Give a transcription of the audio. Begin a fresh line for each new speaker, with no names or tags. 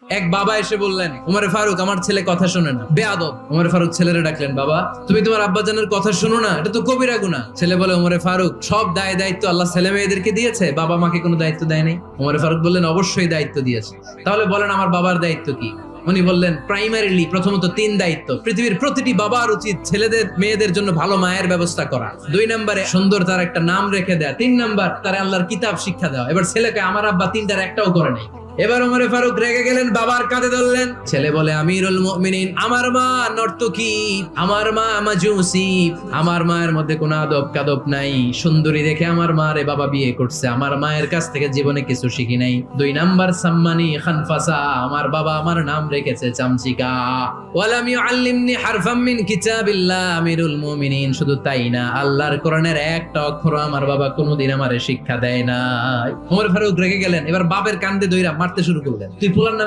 এক বাবা এসে বললেন, উমরে ফারুক আমার ছেলে কথা শোনে না, বেয়াদব। উমরে ফারুক ছেলেরে ডাকলেন, বাবা তুমি তোমার আব্বাজানের কথা শোনো না, এটা তো কবিরা গুনাহ। ছেলে বলে, উমরে ফারুক সব দায় দায়িত্ব আল্লাহ ছেলে মেয়েদেরকে দিয়েছে, বাবা মাকে কোনো দায়িত্ব দেয় নাই? উমরে ফারুক বললেন, অবশ্যই দায়িত্ব দিয়েছে। তাহলে বলেন আমার বাবার দায়িত্ব কি? উনি বললেন, প্রাইমারিলি প্রথমত 3 দায়িত্ব। পৃথিবীর প্রতিটি বাবার উচিত ছেলেদের মেয়েদের জন্য ভালো মায়ের ব্যবস্থা করা। 2 নম্বরে সুন্দর তার একটা নাম রেখে দেয়া। 3 নাম্বার তার আল্লাহর কিতাব শিক্ষা দেওয়া। এবার ছেলেকে আমার আব্বা 3টার একটাও করে নাই। এবার ওমরে ফারুক রেগে গেলেন, বাবার কাঁধে ধরলেন। ছেলে বলে, আমিরুল মুমিনিন, আমার মা নর্তকী, আমার মা মাজুসি, আমার মায়ের মধ্যে কোনো আদব কাদব নাই, সুন্দরী দেখে আমার মা রে বাবা বিয়ে করছে, আমার মায়ের কাছ থেকে জীবনে কিছু শিখি নাই। 2 নাম্বার সাম্মানি খানফাসা, আমার বাবা আমার নাম রেখেছে চামচিকা। ওয়ালাম ইউআল্লিমনি হারফাম মিন কিতাবিল্লাহ, আমিরুল মুমিনিন, শুধু তাই না আল্লাহর কোরআনের একটা অক্ষর আমার বাবা কোনোদিন আমারে শিক্ষা দেয় না। ওমর ফারুক রেগে গেলেন, এবার বাপের কান্দে দইরা মারতে শুরু করলেন। তুই পোলার নামে